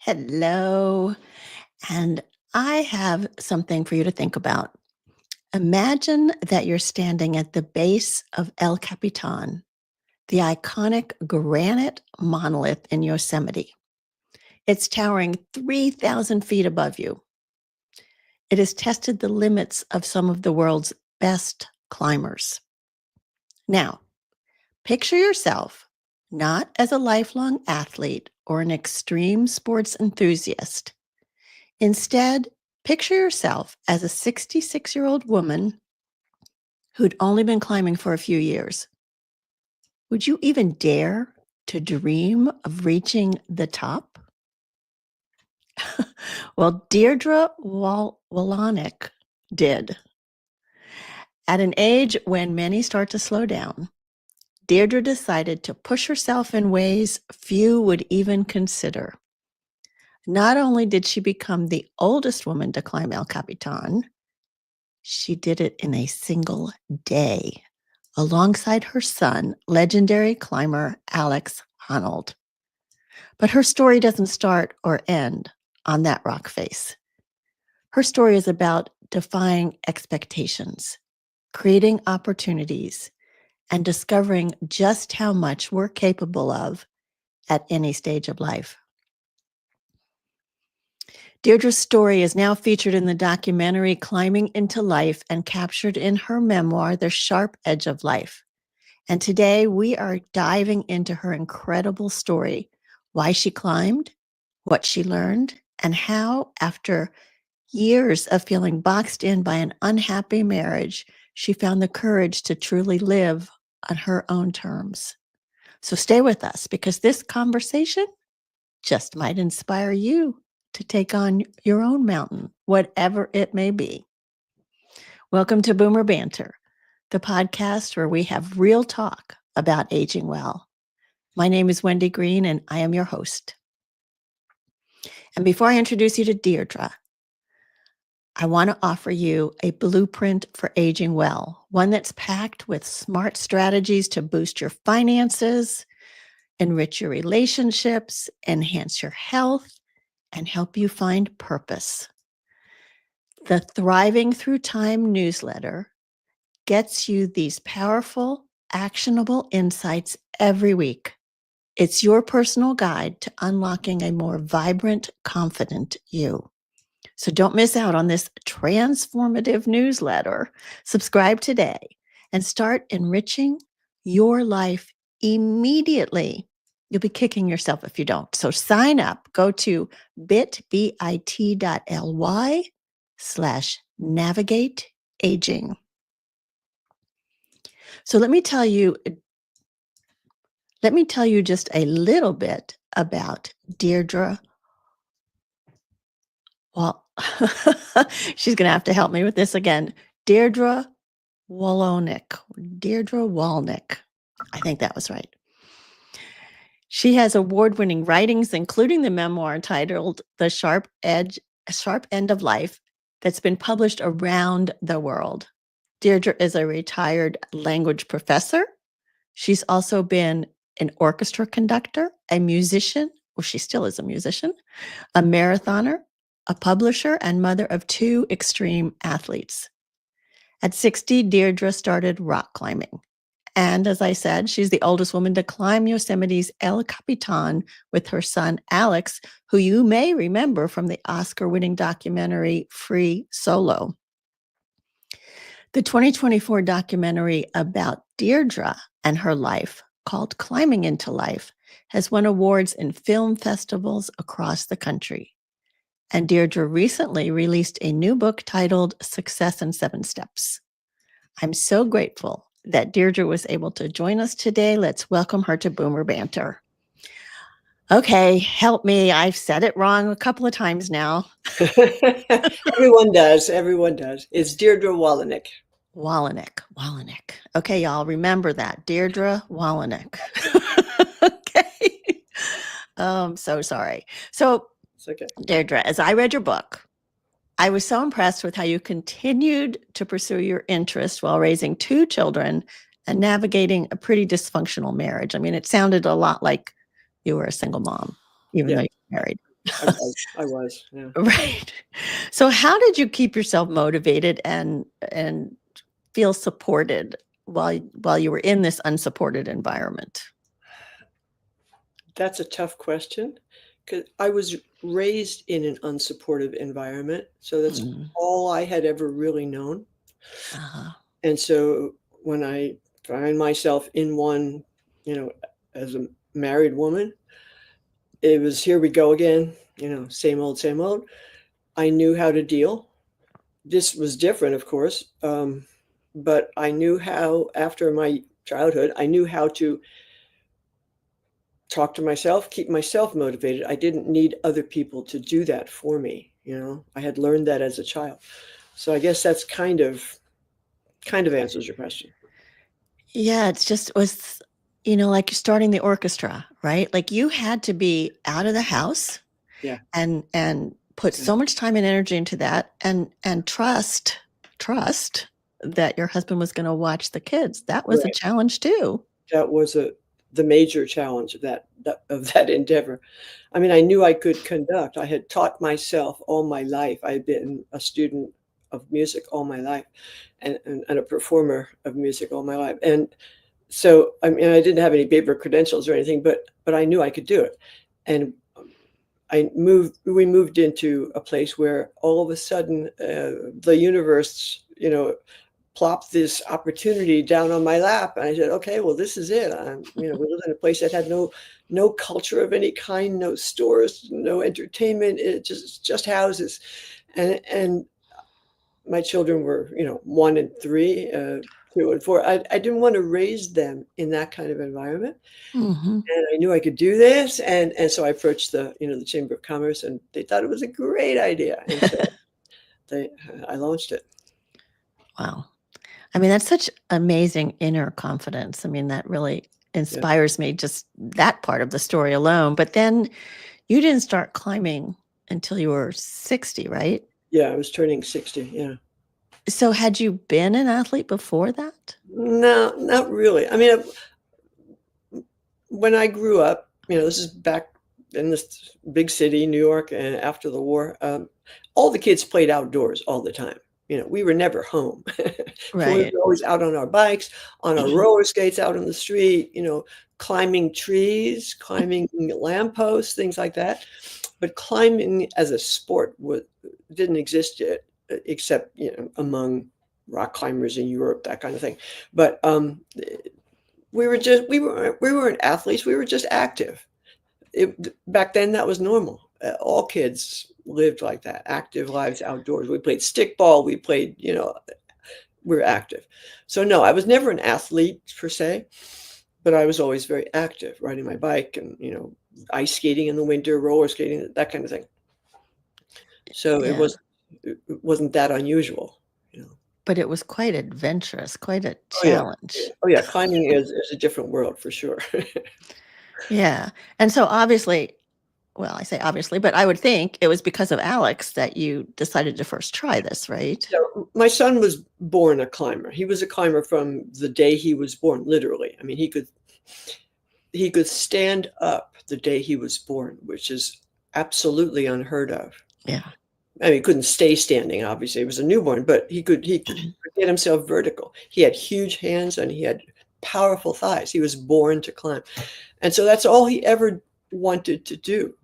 Hello. And I have something for you to think about. Imagine that you're standing at the base of El Capitan, the iconic granite monolith in Yosemite. It's towering 3,000 feet above you. It has tested the limits of some of the world's best climbers. Now, picture yourself not as a lifelong athlete or an extreme sports enthusiast. Instead, picture yourself as a 66-year-old woman who'd only been climbing for a few years. Would you even dare to dream of reaching the top? Well, Dierdre Wolownick did. At an age when many start to slow down, Dierdre decided to push herself in ways few would even consider. Not only did she become the oldest woman to climb El Capitan, she did it in a single day, alongside her son, legendary climber Alex Honnold. But her story doesn't start or end on that rock face. Her story is about defying expectations, creating opportunities, and discovering just how much we're capable of at any stage of life. Dierdre's story is now featured in the documentary Climbing into Life and captured in her memoir, The Sharp Edge of Life. And today we are diving into her incredible story, why she climbed, what she learned, and how, after years of feeling boxed in by an unhappy marriage, she found the courage to truly live on her own terms. So stay with us, because this conversation just might inspire you to take on your own mountain, whatever it may be. Welcome to Boomer Banter, the podcast where we have real talk about aging well. My name is Wendy Green, and I am your host. And before I introduce you to Dierdre, I want to offer you a blueprint for aging well, one that's packed with smart strategies to boost your finances, enrich your relationships, enhance your health, and help you find purpose. The Thriving Through Time newsletter gets you these powerful, actionable insights every week. It's your personal guide to unlocking a more vibrant, confident you. So don't miss out on this transformative newsletter. Subscribe today and start enriching your life immediately. You'll be kicking yourself if you don't. So sign up. Go to bit.ly/navigate-aging. So let me tell you just a little bit about Dierdre. Well, she's going to have to help me with this again. Dierdre Wolownick. I think that was right. She has award-winning writings, including the memoir titled The Sharp End of Life, that's been published around the world. Dierdre is a retired language professor. She's also been an orchestra conductor, a musician, well, she still is a musician, a marathoner, a publisher, and mother of 2 extreme athletes. At 60, Dierdre started rock climbing. And as I said, she's the oldest woman to climb Yosemite's El Capitan with her son, Alex, who you may remember from the Oscar-winning documentary Free Solo. The 2024 documentary about Dierdre and her life, called Climbing into Life, has won awards in film festivals across the country. And Dierdre recently released a new book titled Success in 7 Steps. I'm so grateful that Dierdre was able to join us today. Let's welcome her to Boomer Banter. Okay, help me. I've said it wrong a couple of times now. Everyone does. It's Dierdre Wolownick. Wolownick. Okay, y'all, remember that. Dierdre Wolownick. Okay. I'm so sorry. So, It's okay. Dierdre, as I read your book, I was so impressed with how you continued to pursue your interest while raising 2 children and navigating a pretty dysfunctional marriage. I mean, it sounded a lot like you were a single mom, even though you were married. I was, yeah. Right. So how did you keep yourself motivated and feel supported while you were in this unsupported environment? That's a tough question because I was raised in an unsupportive environment, so that's Mm, all I had ever really known, uh-huh. and so when I find myself in one, you know, as a married woman, it was, "Here we go again," "Same old, same old." I knew how to deal. This was different, of course, but I knew how after my childhood, I knew how to talk to myself, keep myself motivated. I didn't need other people to do that for me. I had learned that as a child. So I guess that's kind of answers your question. Yeah, it's just it was like you're starting the orchestra, right? Like you had to be out of the house Yeah, and put yeah. so much time and energy into that and trust that your husband was going to watch the kids. That was a Right. challenge too. That was the major challenge of that endeavor. I mean, I knew I could conduct. I had taught myself all my life. I had been a student of music all my life and a performer of music all my life. And so, I mean, I didn't have any paper credentials or anything, but I knew I could do it. And we moved into a place where all of a sudden the universe, plopped this opportunity down on my lap, and I said, "Okay, well, this is it." We live in a place that had no culture of any kind, no stores, no entertainment. It just houses, and my children were, 1 and 3, 2 and 4. I didn't want to raise them in that kind of environment, Mhm. and I knew I could do this, and so I approached the Chamber of Commerce, and they thought it was a great idea, and so they I launched it. Wow. I mean, that's such amazing inner confidence. I mean, that really Yeah. inspires me, just that part of the story alone. But then you didn't start climbing until you were 60, right? Yeah, I was turning 60, yeah. So had you been an athlete before that? No, not really. I mean, when I grew up, this is back in this big city, New York, and after the war, all the kids played outdoors all the time. We were never home. We were Right. always out on our bikes, on our roller skates, out on the street, climbing trees, climbing lampposts, things like that. But climbing as a sport didn't exist yet, except among rock climbers in Europe, that kind of thing. But we weren't athletes, we were just active. Back then, that was normal. All kids lived like that, active lives outdoors. We played stickball, we played, we were active. So, no, I was never an athlete per se, but I was always very active, riding my bike and, ice skating in the winter, roller skating, that kind of thing. So Yeah. it wasn't that unusual, you know? But it was quite adventurous, quite a Oh, yeah. Yeah. challenge. Oh, yeah, climbing is a different world for sure. Yeah. And so obviously, well, I say obviously, but I would think it was because of Alex that you decided to first try this, right? So, my son was born a climber. He was a climber from the day he was born, literally. I mean, he could stand up the day he was born, which is absolutely unheard of. Yeah. I mean, he couldn't stay standing, obviously, he was a newborn, but he could get himself vertical. He had huge hands and he had powerful thighs. He was born to climb. And so that's all he ever wanted to do,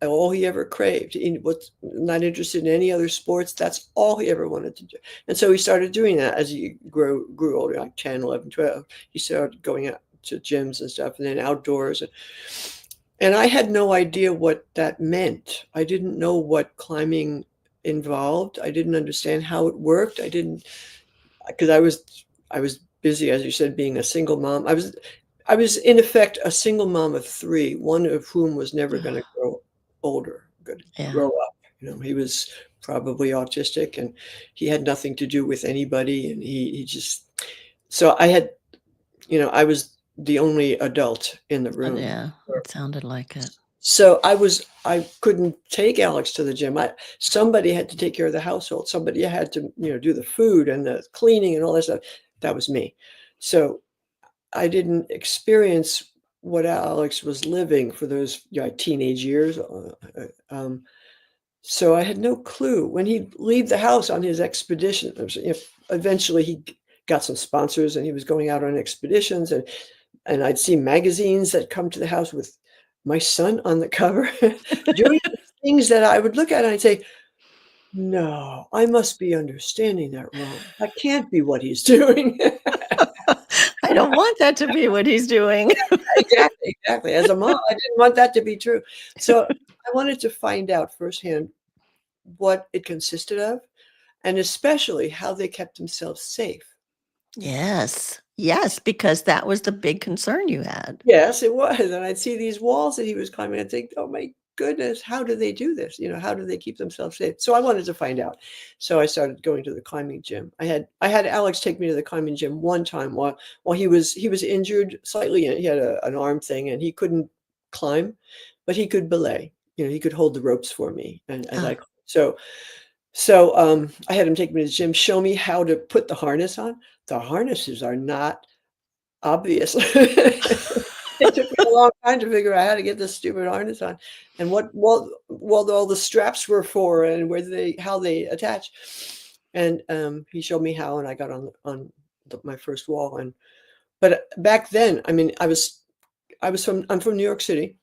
all he ever craved. He was not interested in any other sports. That's all he ever wanted to do. And so he started doing that as he grew older, like 10, 11, 12. He started going out to gyms and stuff and then outdoors. And I had no idea what that meant. I didn't know what climbing involved. I didn't understand how it worked. I didn't because I was busy, as you said, being a single mom. I was in effect a single mom of 3, one of whom was never gonna grow older, gonna Yeah. grow up. He was probably autistic, and he had nothing to do with anybody, and he just so I was the only adult in the room. Yeah. It sounded like it. So I couldn't take Alex to the gym. Somebody had to take care of the household. Somebody had to, do the food and the cleaning and all that stuff. That was me. So I didn't experience what Alex was living for those teenage years. So I had no clue. When he'd leave the house on his expedition, if eventually he got some sponsors and he was going out on expeditions, and I'd see magazines that come to the house with my son on the cover, doing things that I would look at and I'd say, no, I must be understanding that wrong. That can't be what he's doing. I don't want that to be what he's doing. Exactly, exactly. As a mom, I didn't want that to be true. So I wanted to find out firsthand what it consisted of, and especially how they kept themselves safe. Yes. Yes, because that was the big concern you had. Yes, it was. And I'd see these walls that he was climbing and think, oh my goodness, how do they do this? How do they keep themselves safe? So I wanted to find out. So I started going to the climbing gym. I had Alex take me to the climbing gym one time while he was injured slightly. He had an arm thing and he couldn't climb, but he could belay. He could hold the ropes for me. And as I I had him take me to the gym, show me how to put the harness on. The harnesses are not obvious. It took me a long time to figure out how to get this stupid harness on, and what all the straps were for, and how they attach. And he showed me how, and I got on my first wall. But back then, I mean, I'm from New York City.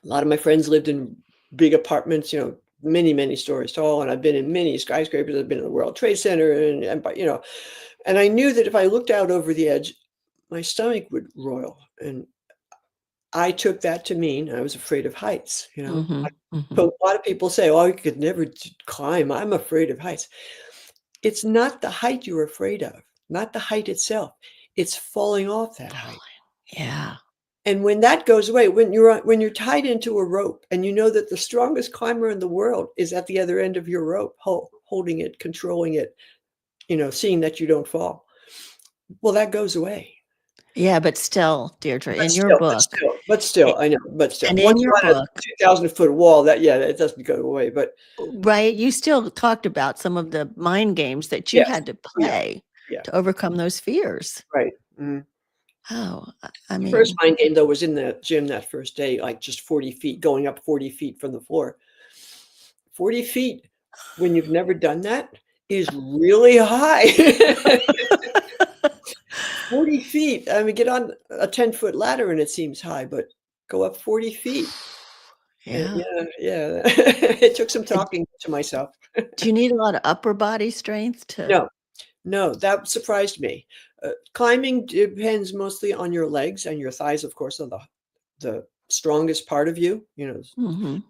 A lot of my friends lived in big apartments, many, many stories tall, and I've been in many skyscrapers. I've been in the World Trade Center, and I knew that if I looked out over the edge, my stomach would roil, and I took that to mean I was afraid of heights. So a lot of people say, "Oh, you could never climb. I'm afraid of heights." It's not the height you're afraid of, not the height itself. It's falling off that height. Yeah. And when that goes away, when you're tied into a rope and you know that the strongest climber in the world is at the other end of your rope, holding it, controlling it, seeing that you don't fall. Well, that goes away. Yeah, but still, Dierdre, in your But book, still, I know, but still. and in Once your you're on a book, 2,000-foot wall, that doesn't go away, but right, you still talked about some of the mind games that you yes. had to Yeah, play yeah, to overcome those fears. right. Mhm. Oh, I The first mean, mind game, though, was in the gym that first day, like just 40 feet, going up 40 feet from the floor. 40 feet, when you've never done that, is really high. 40 feet, I mean, get on a 10-foot ladder and it seems high, but go up 40 feet. yeah. Yeah. It took some Uh, talking to myself. Do you need a lot of upper body strength to No, no, that surprised me. Climbing depends mostly on your legs and your thighs, of course, are the strongest part of you, Mhm.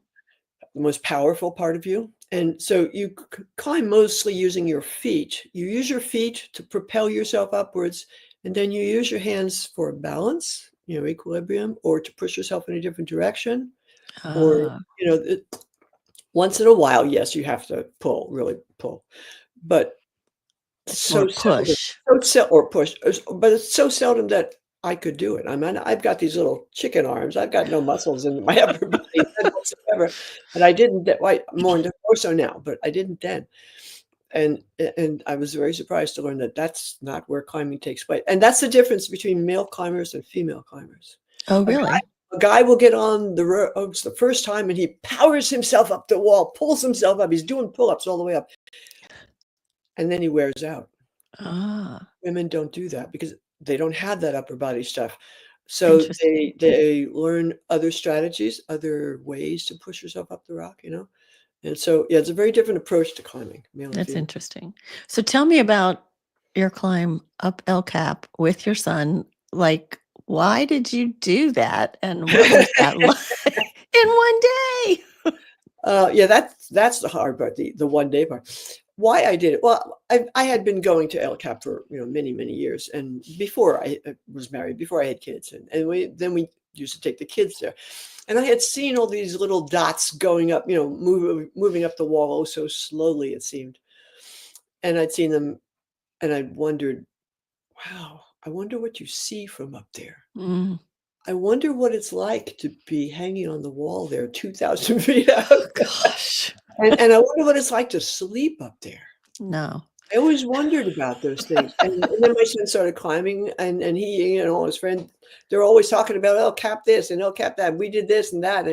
the most powerful part of you. And so you climb mostly using your feet. You use your feet to propel yourself upwards, and then you use your hands for balance, equilibrium, or to push yourself in a different direction. Or, Ah, once in a while, yes, you have to really pull. But it's more so seldom, push. or push, but it's so seldom that I could do it. I mean, I've got these little chicken arms. I've got no muscles in my upper body none whatsoever, but I didn't then. Well, more so now, but I didn't then. And I was very surprised to learn that that's not where climbing takes place. And that's the difference between male climbers and female climbers. Oh, A guy really? a guy will get on the ropes the first time, and he powers himself up the wall, pulls himself up. He's doing pull-ups all the way up, and then he wears out. Ah, Women don't do that because they don't have that upper body stuff. So interesting. they learn other strategies, other ways to push yourself up the rock. And so, yeah, it's a very different approach to climbing, male and That's female. interesting. So tell me about your climb up El Cap with your son. Like, why did you do that? And what was that like in one day? Yeah, that's the hard part, the one day part. Why I did it? Well, I had been going to El Cap for many, many years, and before I was married, before I had kids, and we used to take the kids there, and I had seen all these little dots going up, moving up the wall, oh so slowly it seemed, and I'd seen them, and I wondered, wow, I wonder what you see from up there. Mm, I wonder what it's like to be hanging on the wall there, 2,000 feet up. gosh, And I wonder what it's like to sleep up there. no. I always wondered about those things, and then my son started climbing, and he and all his friends, they're always talking about, "Oh, cap this, and oh, cap that. We did this and that,"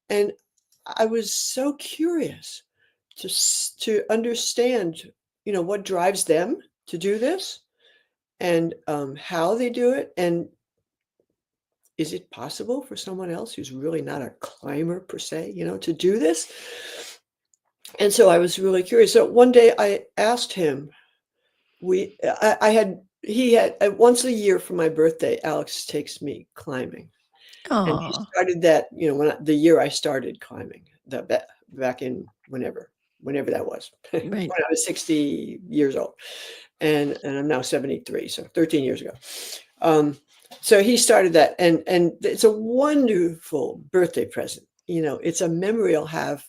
and I was so curious to understand, what drives them to do this, and, how they do it, and is it possible for someone else who's really not a climber per se, to do this? And so I was really curious. So one day I asked him, I had he had once a year for my birthday, Alex takes me climbing. And he Oh, started that, the year I started climbing, back in whenever that was, when right. I was 60 years old, and I'm now 73, so 13 years ago. Um, so he started that, and it's a wonderful birthday present. It's a memory I'll have.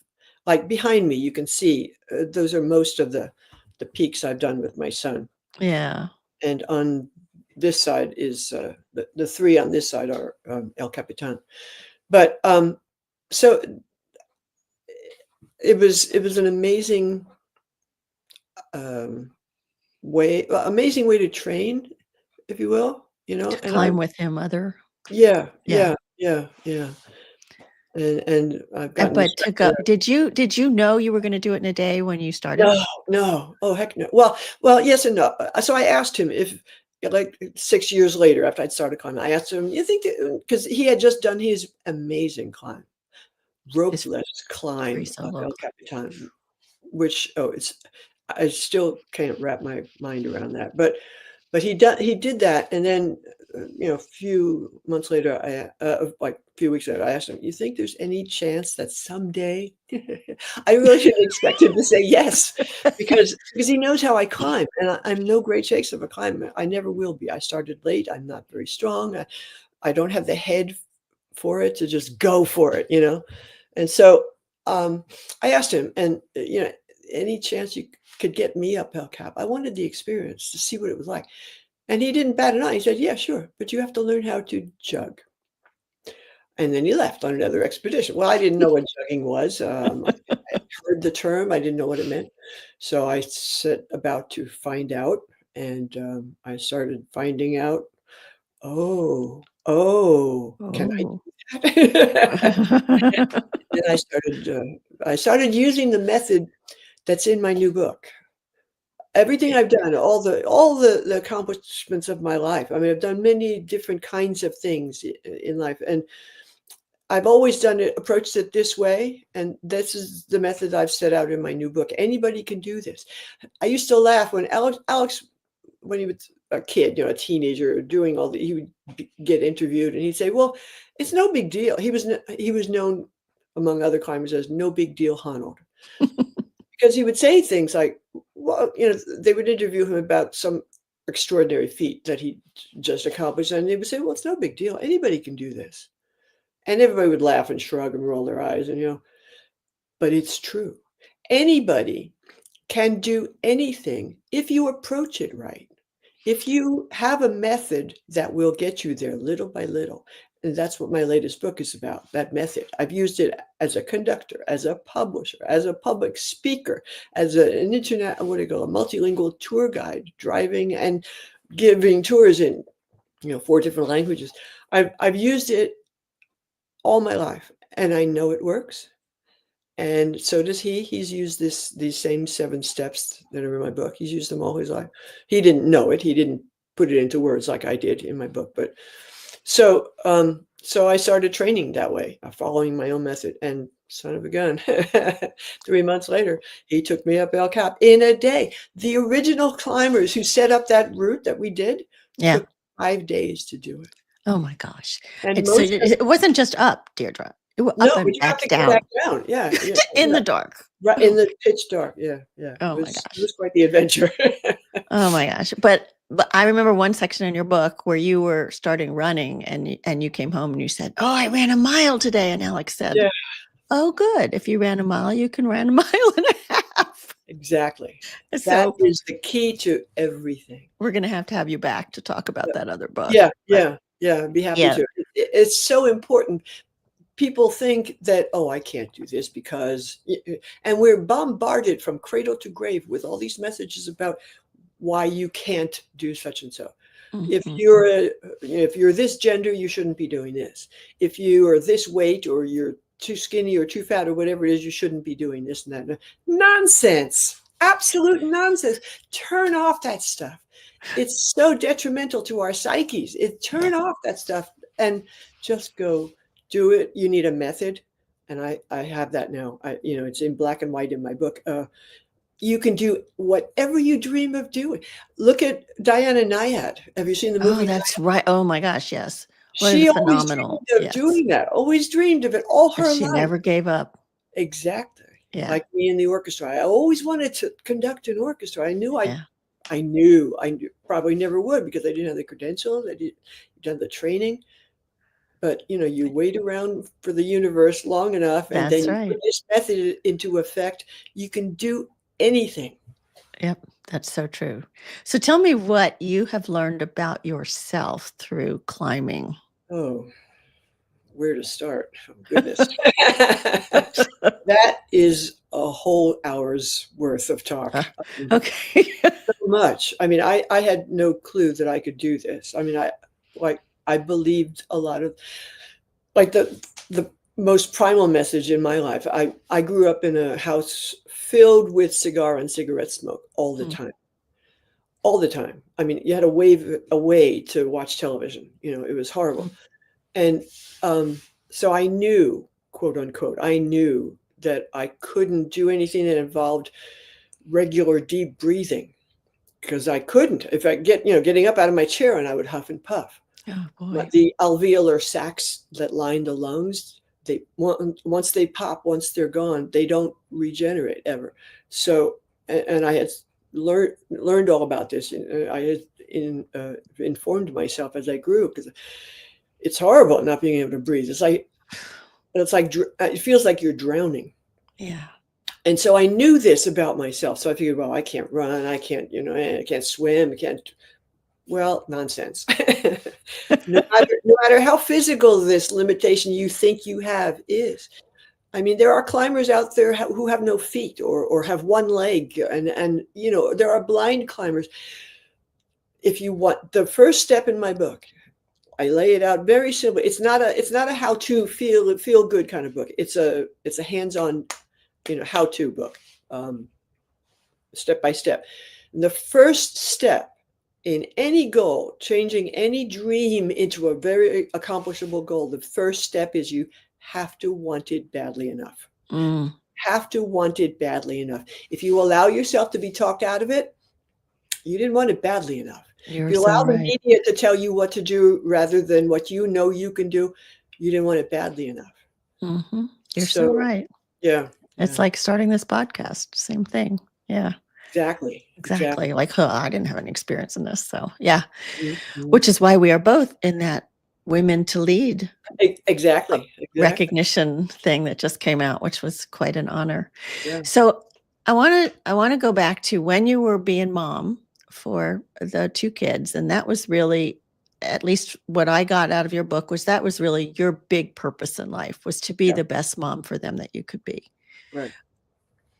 Like behind me, you can see those are most of the peaks I've done with my son, Yeah. and on this side is the three on this side are El Capitan. But so it was an um, amazing way to train, if you will, To and I climb with him, other yeah, yeah. yeah, yeah, yeah, and I've And gotten but respect to for go that. did you know you were gonna do it in a day when you started? No, no, oh heck no. Well, yes and no. So I asked him if, like 6 years later after I'd started climbing, I asked him, "You think?" Because he had just done his amazing climb, His ropeless free climb up solo. El Capitan, which I still can't wrap my mind around that, but he did that, and then, a few months later, like, a few weeks later, I asked him, "You think there's any chance that someday" I really should expect him to say yes, because he knows how I climb, and I'm no great shakes of a climber. I never will be. I started late, I'm not very strong, I don't have the head for it to just go for it, And so, I asked him, and, "Any chance you could get me up El Cap? I wanted the experience to see what it was like." And he didn't bat an eye. He said, "Yeah, sure, but you have to learn how to jug." And then he left on another expedition. Well, I didn't know what jugging was. I heard the term, I didn't know what it meant. So I set about to find out, and, I started finding out, "Oh, can I Oh. do that?" Then I started using the method that's in my new book. Everything Yeah. I've done, all the accomplishments of my life. I mean, I've done many different kinds of things in life, and I've always approached it this way, and this is the method I've set out in my new book. Anybody can do this. I used to laugh when Alex, when he was a kid, a teenager, doing he would get interviewed, and he'd say, "Well, it's no big deal." He was known among other climbers as "No Big Deal Honnold." Because he would say things like, well, they would interview him about some extraordinary feat that he just accomplished, and they would say, "Well, it's no big deal. Anybody can do this." And everybody would laugh and shrug and roll their eyes, but it's true. Anybody can do anything if you approach it right. If you have a method that will get you there little by little, and that's what my latest book is about, that method. I've used it as a conductor, as a publisher, as a public speaker, as an internet, what do you call a multilingual tour guide, driving and giving tours in, 4 different languages. I've used it all my life, and I know it works. And so does he. He's used these same 7 steps that are in my book. He's used them all his life. He didn't know it. He didn't put it into words like I did in my book. But so I started training that way, following my own method. And son of a gun, 3 months later, he took me up El Cap in a day. The original climbers who set up that route that we did Yeah. took 5 days to do it. Oh my gosh. And It's so most of it wasn't just up, Deirdre. It wa no, up but and you have back to go back down down. Yeah, yeah, in yeah. the dark. Right in Oh, the pitch dark, yeah, yeah. It oh my was it gosh. was quite the adventure. Oh my gosh. But I remember one section in your book where you were starting running and you came home and you said, "Oh, I ran a mile today." And Alex said, Yeah, "Oh, good. If you ran a mile, you can run a mile and a half." exactly. That So is the key to everything. we're gonna have to have you back to talk about that other book. Yeah, But yeah, yeah, I'd be happy yeah, to. It's so important. people think that, oh, I can't do this because, and we're bombarded from cradle to grave with all these messages about why you can't do such and so. If Mhm. you're this gender, you shouldn't be doing this. If you are this weight, or you're too skinny or too fat or whatever it is, you shouldn't be doing this and that. Nonsense. Absolute nonsense. Turn off that stuff. It's so detrimental to our psyches. Turn Yeah, off that stuff and just go do it. You need a method. And I have that now. It's in black and white in my book. You can do whatever you dream of doing. Look at Diana Nyad. Have you seen the oh, movie? that's right. Oh my gosh, yes. What a She always phenomenal, dreamed of yes. doing that, always dreamed of it all And her she life. never gave up. Exactly. Yeah, Like me in the orchestra. I always wanted to conduct an orchestra. yeah, I knew probably never would, because I didn't have the credentials. I didn't done the training. But you wait around for the universe long enough, and then that's you put right. this method into effect. You can do anything. Yep, that's so true. So tell me what you have learned about yourself through climbing. Oh, where to start? Oh, goodness. That is a whole hour's worth of talk. Uh, okay. So much. I mean, I had no clue that I could do this. I mean, I believed a lot of, like, the most primal message in my life. I grew up in a house filled with cigar and cigarette smoke all the Mm, time. All the time. I mean, you had to wave away to watch television. It was horrible. mm. And so I knew, quote unquote, I knew that I couldn't do anything that involved regular deep breathing, because I couldn't. If I getting up out of my chair, and I would huff and puff. Oh boy. The alveolar sacs that line the lungs, once they pop, once they're gone, they don't regenerate ever. So, and I had learned all about this. I had informed myself as I grew, because it's horrible not being able to breathe. It feels like you're drowning. Yeah. And so I knew this about myself. So I figured, well, I can't run. I can't, I can't swim. I can't. Well, nonsense. No matter how physical this limitation you think you have is. I mean, there are climbers out there who have no feet, or have one leg, and there are blind climbers. If you want, the first step in my book, I lay it out very simply. It's not a how to feel good kind of book. It's a hands-on, how to book, step by step. And the first step in any goal, changing any dream into a very accomplishable goal, the first step is you have to want it badly enough. Mm, Have to want it badly enough. If you allow yourself to be talked out of it, you didn't want it badly enough. If you're you so allow the right. media to tell you what to do rather than what you can do, you didn't want it badly enough. Hmm. You're so So, right. yeah, It's yeah, like starting this podcast. Same thing. Yeah, exactly, exactly. exactly. Like, huh, I didn't have any experience in this. So, yeah, Mhm. which is why we are both in that Women to Lead Exactly, exactly. recognition thing that just came out, which was quite an honor. Yeah, So, I want to go back to when you were being mom for the two kids, and that was really, at least what I got out of your book, was that was really your big purpose in life, was to be yeah, the best mom for them that you could be. right.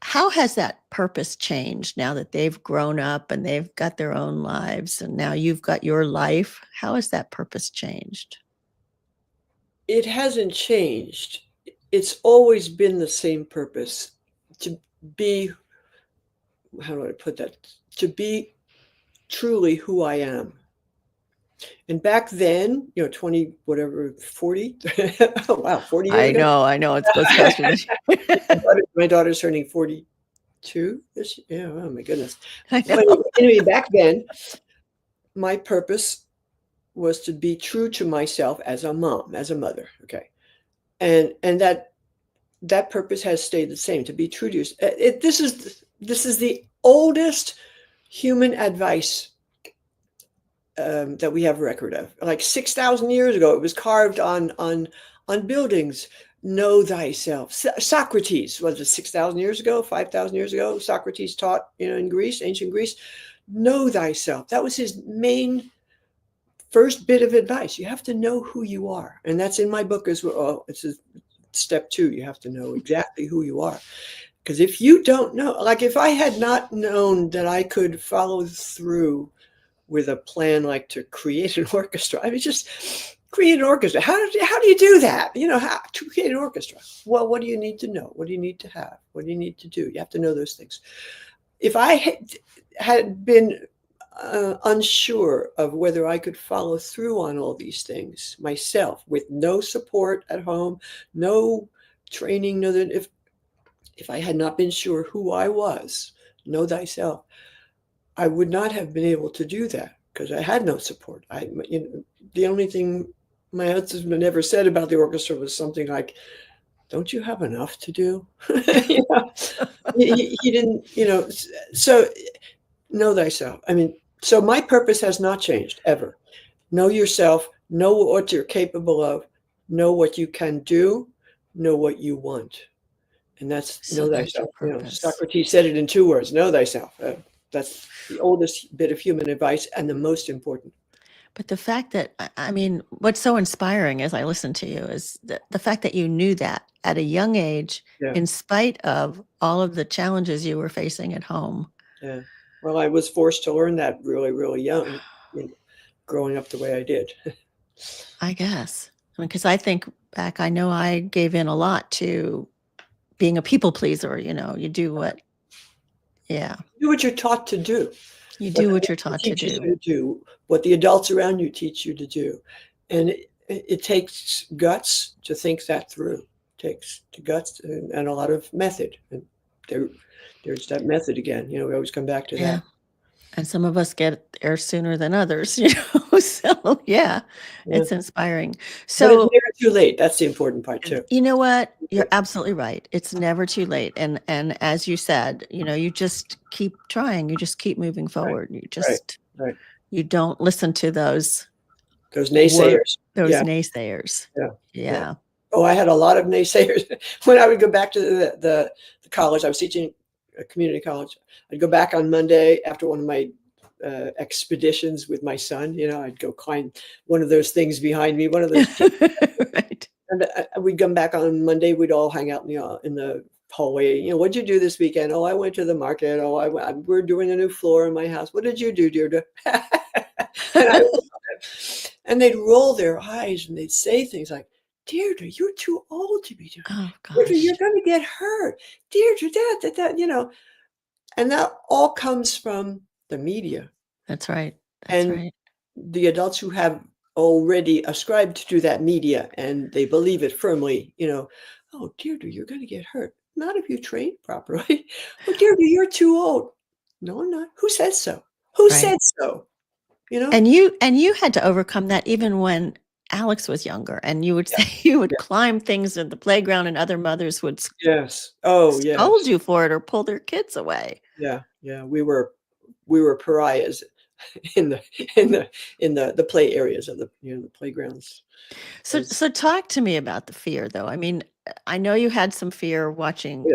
How has that purpose changed now that they've grown up and they've got their own lives and now you've got your life? How has that purpose changed? It hasn't changed. It's always been the same purpose, to be, how do I put that? To be truly who I am. And back then, 20, whatever, 40, oh, wow, 40 years ago. I know, it goes faster than My daughter's turning 42 this year. Yeah, oh my goodness. I But know. anyway, back then, my purpose was to be true to myself as a mom, as a mother. Okay. And that purpose has stayed the same, to be true to yourself. This is the oldest human advice, that we have record of. Like 6,000 years ago, it was carved on buildings. Know thyself. Socrates, was it 6,000 years ago, 5,000 years ago? Socrates taught, in Greece, ancient Greece, know thyself. That was his main first bit of advice. You have to know who you are, and that's in my book as well. It's step 2. You have to know exactly who you are. Because if you don't know, like if I had not known that I could follow through with a plan, like to create an orchestra, I mean, just create an orchestra. How do you do that? You know, how to create an orchestra? Well, what do you need to know? What do you need to have? What do you need to do? You have to know those things. If I had been unsure of whether I could follow through on all these things myself, with no support at home, no training, no, that if I had not been sure who I was, know thyself, I would not have been able to do that because I had no support. The only thing my husband ever said about the orchestra was something like, "Don't you have enough to do?" You know? He didn't, so know thyself. I mean, so my purpose has not changed ever. Know yourself, know what you're capable of, know what you can do, know what you want. And that's So know that's your thyself. purpose. Socrates said it in 2 words, know thyself. That's the oldest bit of human advice and the most important. But the fact that, I mean, what's so inspiring as I listen to you is the fact that you knew that at a young age, Yeah. in spite of all of the challenges you were facing at home. Yeah. Well, I was forced to learn that really, really young, growing up the way I did. I guess. I mean, because I think back, I know I gave in a lot to being a people pleaser. You do what, yeah, Do what you're taught to do. you What do what the you're teacher taught to teaches do. you to do, what the adults around you teach you to do. And it takes guts to think that through. It takes the guts and a lot of method. And there's that method again. We always come back to Yeah. that. And some of us get there sooner than others, so yeah, Yeah. it's inspiring. But it's So, never too late. That's the important part too. you know what? You're absolutely right. It's never too late. And as you said, you just keep trying. You just keep moving forward. You just Right. you don't listen to those Naysayers. Yeah. naysayers. Yeah. Yeah. Oh, I had a lot of naysayers when I would go back to the college. I was teaching a community college. I'd go back on Monday after one of my expeditions with my son. I'd go climb one of those things behind me, one of those. Right. And we'd come back on Monday. We'd all hang out in the hallway. What'd you do this weekend? Oh, I went to the market. Oh, we're doing a new floor in my house. What did you do, Dierdre? and they'd roll their eyes and they'd say things like, "Dierdre, you're too old to be doing. Oh Dierdre, gosh. you're going to get hurt. Dierdre, that. And that all comes from the media That's right. That's and right. the adults who have already ascribed to that media and they believe it firmly. Oh, Dierdre, you're going to get hurt. Not if you train properly. Oh, Dierdre, you're too old. No, I'm not. Who says so? Who Right. said so? And you had to overcome that even when Alex was younger, and you would say you would climb things in the playground and other mothers would Yes. Oh, yes. scold you for it or pull their kids away. Yeah. We were pariahs in the play areas of the playgrounds. So talk to me about the fear, though. I mean, I know you had some fear watching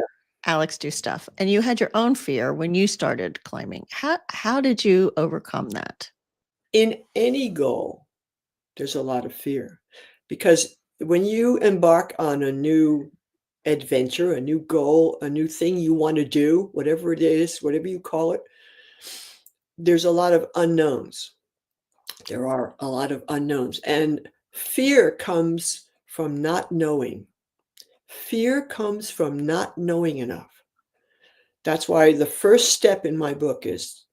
Alex do stuff, and you had your own fear when you started climbing. How did you overcome that? In any goal, there's a lot of fear because when you embark on a new adventure, a new goal, a new thing you want to do, whatever it is, whatever you call it, there's a lot of unknowns. There are a lot of unknowns, and fear comes from not knowing. Fear comes from not knowing enough. That's why the first step in my book is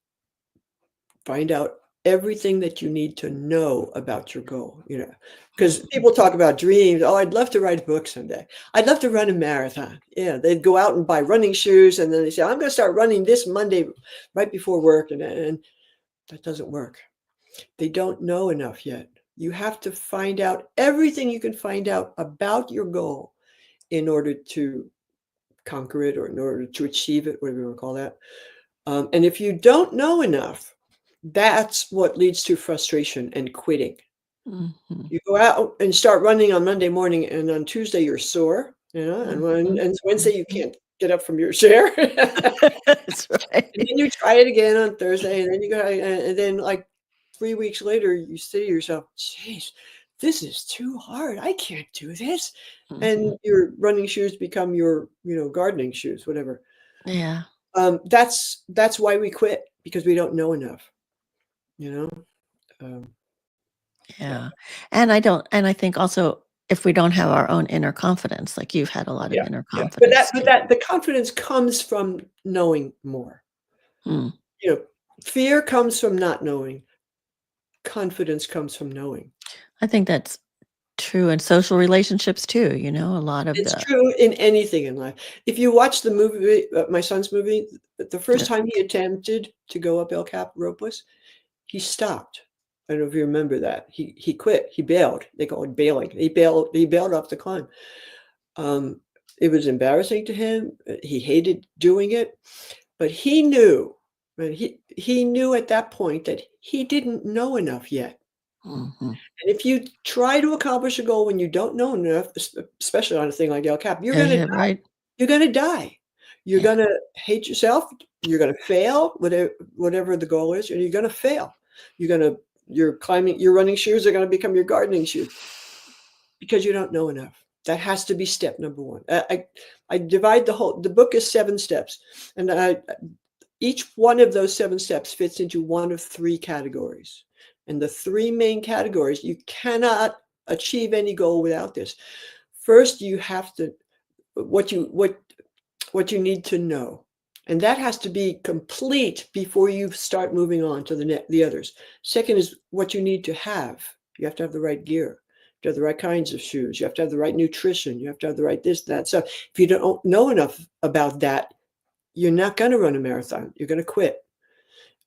find out everything that you need to know about your goal, because people talk about dreams. Oh, I'd love to write a book someday. I'd love to run a marathon. Yeah, they'd go out and buy running shoes, and then they say, I'm going to start running this Monday right before work, and that doesn't work. They don't know enough yet. You have to find out everything you can find out about your goal in order to conquer it or in order to achieve it, whatever you want to call that. And if you don't know enough, that's what leads to frustration and quitting. Mm-hmm. You go out and start running on Monday morning, and on Tuesday you're sore, and Wednesday you can't get up from your chair. That's right. And then you try it again on Thursday, and then you go, and then like 3 weeks later, you say to yourself, "Geez, this is too hard. I can't do this. Mhm. And your running shoes become your, gardening shoes, whatever. Yeah. That's why we quit, because we don't know enough, you know? Um, uh, Yeah. And I think also if we don't have our own inner confidence, like you've had a lot of yeah, inner yeah. But confidence too. the confidence comes from knowing more. Mm. You know, fear comes from not knowing. Confidence comes from knowing. I think that's true in social relationships too, a lot of It's the true in anything in life. If you watch the movie, my son's movie, the first the time he attempted to go up El Cap ropeless, he stopped. I don't know if you remember that. He quit. He bailed. They call it bailing. He bailed off the climb. Um, it was embarrassing to him. He hated doing it, but he knew, and he knew at that point that he didn't know enough yet. Mhm. And if you try to accomplish a goal when you don't know enough, especially on a thing like El Cap, you're Yeah, gonna yeah, right. you're gonna die. You're Yeah. gonna hate yourself. You're gonna fail, whatever the goal is, and you're gonna fail. You're gonna your running shoes are gonna become your gardening shoes because you don't know enough. That has to be step number one. I divide the book is 7 steps, and each one of those 7 steps fits into one of 3 categories. And the 3 main categories, you cannot achieve any goal without this. First, you have to what you need to know. And that has to be complete before you start moving on to the others. Second is what you need to have. You have to have the right gear. You have the right kinds of shoes. You have to have the right nutrition. You have to have the right this, that. So if you don't know enough about that, you're not going to run a marathon. You're going to quit.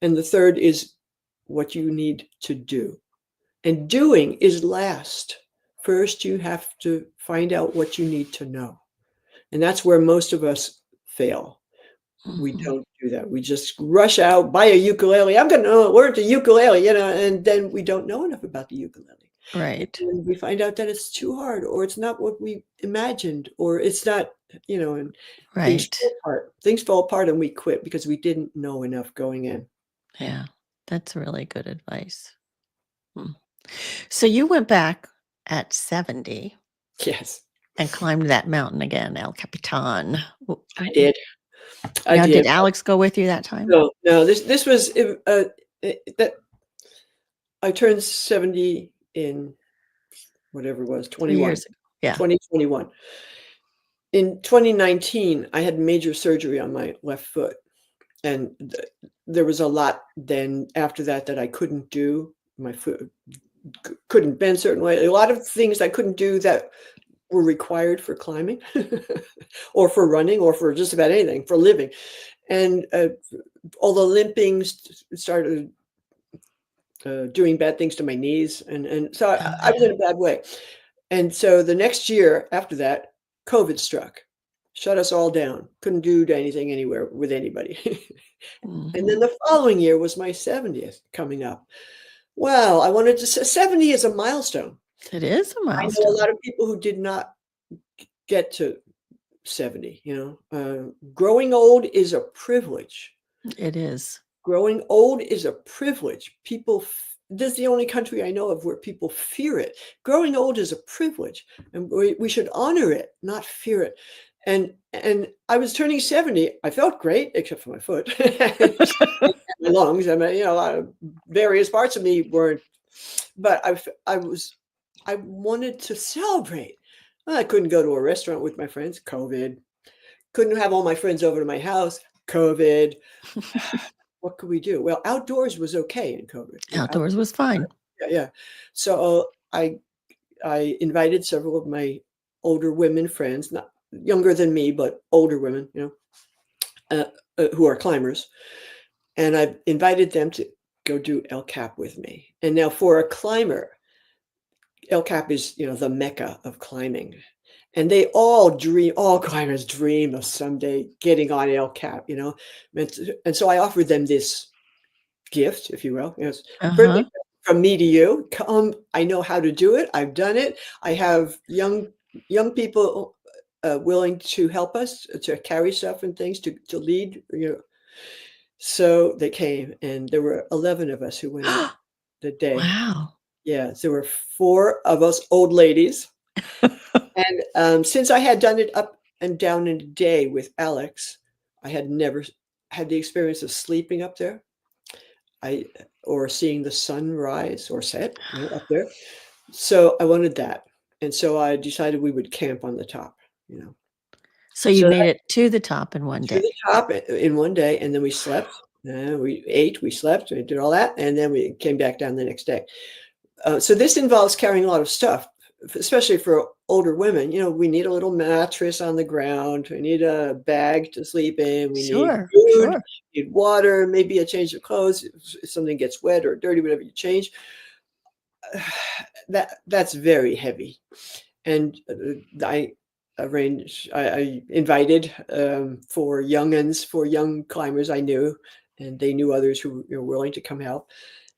And the third is what you need to do. And doing is last. First, you have to find out what you need to know. And that's where most of us fail. We Mhm. don't do that. We just rush out, buy a ukulele. I'm going to learn the ukulele, and then we don't know enough about the ukulele. Right. And we find out that it's too hard, or it's not what we imagined, or it's not, and things Right. fall apart. Things fall apart and we quit because we didn't know enough going in. Yeah. That's really good advice. Mm. So you went back at 70 Yes, and climbed that mountain again, El Capitan. I did. I Now, did did. Alex go with you that time? No, no, this was that I turned 70 in whatever it was, 3 21, years ago. Yeah. 2021. In 2019, I had major surgery on my left foot, and there was a lot then after that I couldn't do. My foot couldn't bend certain way. A lot of things I couldn't do that were required for climbing or for running or for just about anything, for living. And all the limping started doing bad things to my knees. And so Oh, I was in yeah. a bad way. And so the next year after that, COVID struck, shut us all down. Couldn't do anything anywhere with anybody. And then Mhm. the following year was my 70th coming up. Well, I wanted to say 70 is a milestone. It is a I know a milestone. lot of people who did not get to 70, growing old is a privilege. It is. Growing old is a privilege. This is the only country I know of where people fear it. Growing old is a privilege, and we should honor it, not fear it. And I was turning 70. I felt great, except for my foot, and my lungs. I mean, various parts of me weren't. But I wanted to celebrate. Well, I couldn't go to a restaurant with my friends. COVID. Couldn't have all my friends over to my house. COVID. What could we do? Well, outdoors was okay in COVID. Outdoors was fine. Yeah, yeah. So I invited several of my older women friends, not younger than me, but older women, who are climbers, and I invited them to go do El Cap with me. And now, for a climber, El Cap is the mecca of climbing, and all climbers dream of someday getting on El Cap. And so I offered them this gift, if you will. Yes. Birthday Uh-huh. present from me to you. Come, I know how to do it. I've done it. I have young people willing to help us to carry stuff and things to lead. So they came, and there were 11 of us who went up the day. Wow. Yeah, there were 4 of us old ladies, and, since I had done it up and down in a day with Alex, I had never had the experience of sleeping up there, I or seeing the sun rise or set, up there. So, I wanted that, and so I decided we would camp on the top, you know? So you So made it to the top in one to the day. top in one day, and then we slept, we ate, we slept, we did all that, and then we came back down the next day. So this involves carrying a lot of stuff, especially for older women. We need a little mattress on the ground. We need a bag to sleep in. We need Sure, food, sure. need water, maybe a change of clothes. If something gets wet or dirty, whatever you change. That's very heavy. And I invited for young'uns, for young climbers I knew, and they knew others who were willing to come help.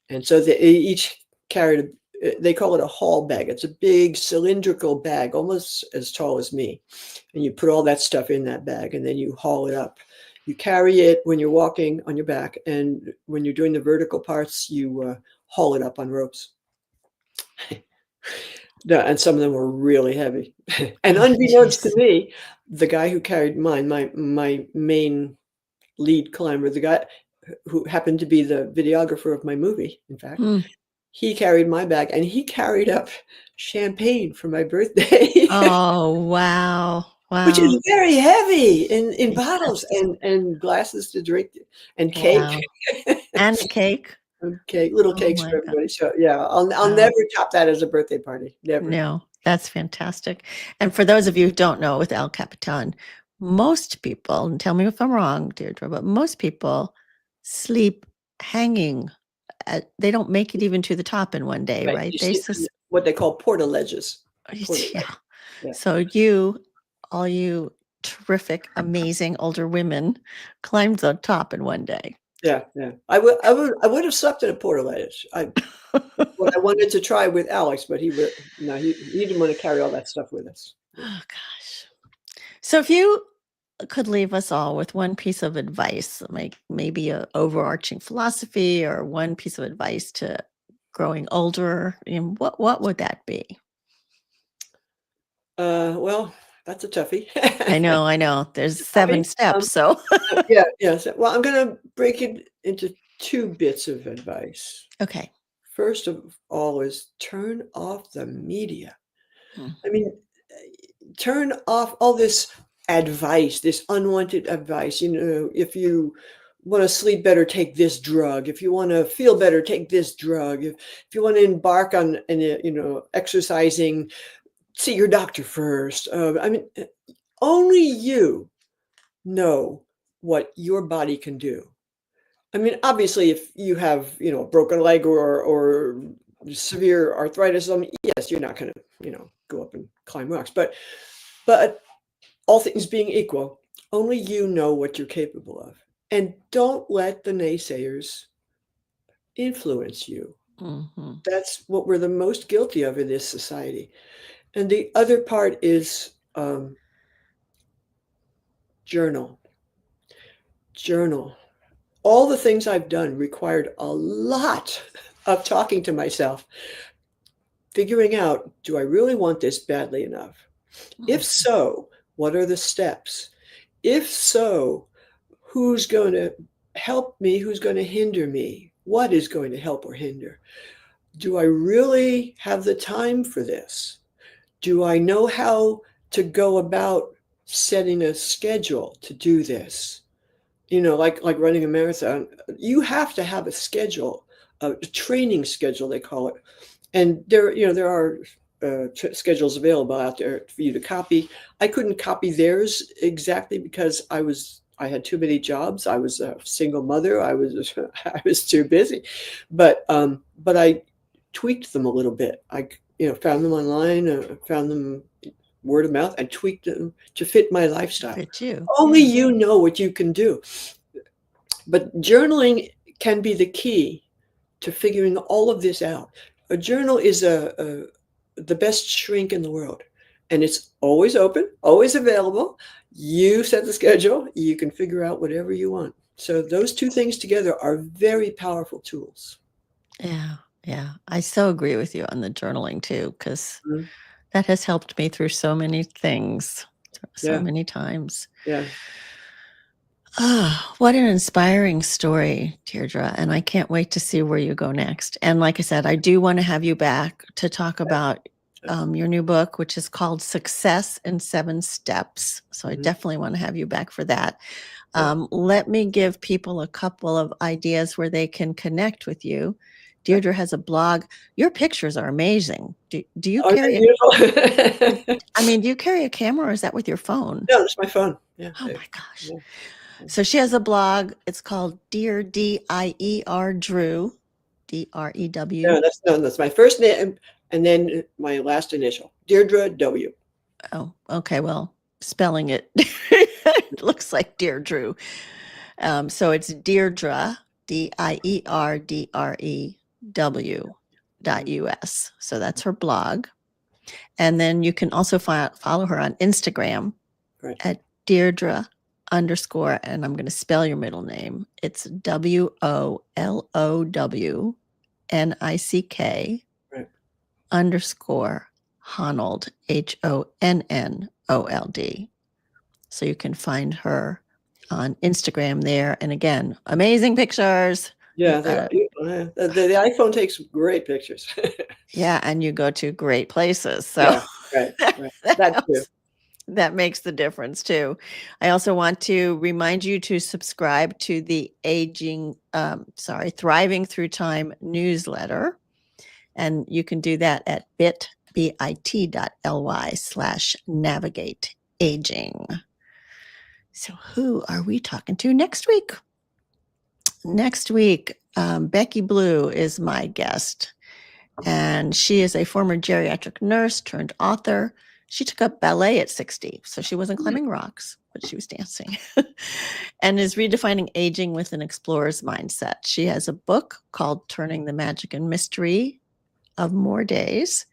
And so they each carried they call it a haul bag. It's a big cylindrical bag, almost as tall as me. And you put all that stuff in that bag and then you haul it up. You carry it when you're walking on your back, and when you're doing the vertical parts, you haul it up on ropes. Yeah, and some of them were really heavy. And Oh, unbeknownst to jeez. me, the guy who carried mine, my main lead climber, the guy who happened to be the videographer of my movie, in fact, Hmm. he carried my bag, and he carried up champagne for my birthday, Oh, wow. which Wow. is very heavy in bottles Yes. and glasses to drink and cake. Wow. And a cake? Okay, little Oh cakes for my god. everybody. So, yeah, I'll Wow. never top that as a birthday party, never. No, that's fantastic. And for those of you who don't know, with El Capitan, most people, and tell me if I'm wrong, Deirdre, but most people sleep hanging. They don't make it even to the top in one day, Right, right? you They sleep in just, what they call portaledges. yeah. Portaledge, yeah. So all you terrific, amazing older women, climbed the top in one day. Yeah, yeah. I would have slept in a portaledge. What I wanted to try with Alex, but no, he didn't wanna carry all that stuff with us. Yeah. Oh gosh. So if you could leave us all with one piece of advice, like maybe a overarching philosophy or one piece of advice to growing older, what would that be? Well, that's a toughie. I know. There's It's a toughie. 7 steps, so Yeah, yeah, so well, I'm gonna break it into 2 bits of advice. okay. First of all is turn off the media. Mm, I mean, turn off all this advice, this unwanted advice. If you want to sleep better, take this drug. If you want to feel better, take this drug. If you want to embark on exercising, see your doctor first. Only you know what your body can do. I mean, obviously, if you have, a broken leg or severe arthritis, yes, you're not going to, go up and climb rocks. But all things being equal, only you know what you're capable of, and don't let the naysayers influence you. mhm, That's what we're the most guilty of in this society. And the other part is journal. Journal. All the things I've done required a lot of talking to myself, figuring out, do I really want this badly enough? If mhm, so, what are the steps? If so, who's going to help me? Who's going to hinder me? What is going to help or hinder? Do I really have the time for this? Do I know how to go about setting a schedule to do this? Like running a marathon, you have to have a schedule, a training schedule, they call it. And there are schedules available out there for you to copy. I couldn't copy theirs exactly because I had too many jobs. I was a single mother. I was too busy, but I tweaked them a little bit. I found them online, found them word of mouth, and tweaked them to fit my lifestyle. fit you, Only yeah. you know what you can do. But journaling can be the key to figuring all of this out. A journal is the best shrink in the world, and it's always open, always available. You set the schedule, you can figure out whatever you want. So those two things together are very powerful tools. Yeah. Yeah. I so agree with you on the journaling too, because Mhm. that has helped me through so many things, so Yeah, many times. yeah, Ah, what an inspiring story, Deirdre. And I can't wait to see where you go next. And like I said, I do want to have you back to talk about yeah. your new book, which is called Success in 7 Steps. So I Mhm. definitely want to have you back for that. Yeah. Let me give people a couple of ideas where they can connect with you. Yeah. Deirdre has a blog. Your pictures are amazing. Do you Oh, carry they're beautiful. do you carry a camera or is that with your phone? No, it's my phone. Yeah, Oh my gosh. yeah, yeah. So she has a blog. It's called Dear Dier Drew, No, Drew. that's my first name and then my last initial, Deirdre W. Oh, okay. Well, spelling it, it looks like Dear Drew. So it's Deirdre, Mhm. DIERDREW.US. So that's her blog. And then you can also follow her on Instagram Right. at Deirdre underscore, and I'm going to spell your middle name. It's WOLOWNICK Right. underscore Honnold, HONNOLD. So you can find her on Instagram there. And again, amazing pictures. Yeah, You've they got are a, beautiful, yeah. The iPhone takes great pictures. yeah, and you go to great places. So Yeah, right, right. that That too. helps. That makes the difference too. I also want to remind you to subscribe to the Thriving Through Time newsletter. And you can do that at bit.ly/navigate aging. So who are we talking to next week? Next week, Becky Blue is my guest. And she is a former geriatric nurse turned author. She took up ballet at 60, so she wasn't Mm. climbing rocks, but she was dancing, and is redefining aging with an explorer's mindset. She has a book called Turning the Magic and Mystery of More Days,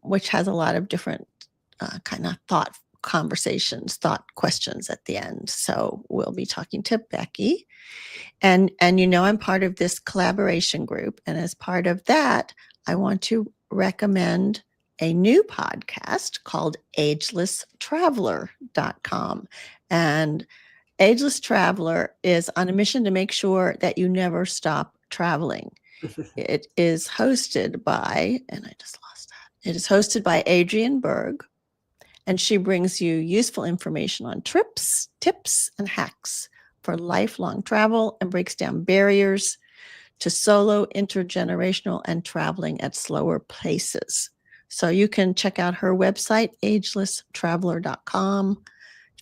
which has a lot of different kind of thought conversations, thought questions at the end. So we'll be talking to Becky. And I'm part of this collaboration group, and as part of that, I want to recommend a new podcast called agelesstraveler.com. And Ageless Traveler is on a mission to make sure that you never stop traveling. It is hosted by, and I just lost that. It is hosted by Adrienne Berg, and she brings you useful information on trips, tips, and hacks for lifelong travel and breaks down barriers to solo, intergenerational, and traveling at slower paces. So you can check out her website, agelesstraveler.com,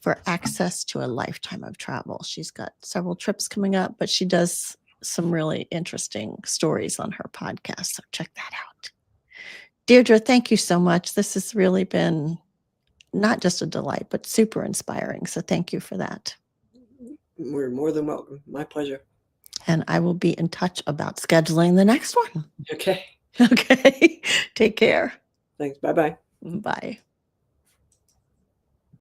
for access to a lifetime of travel. She's got several trips coming up, but she does some really interesting stories on her podcast. So check that out. Deirdre, thank you so much. This has really been not just a delight, but super inspiring. So thank you for that. We're more than welcome. My pleasure. And I will be in touch about scheduling the next one. Okay. Okay. Take care. Thanks. Bye-bye. Bye.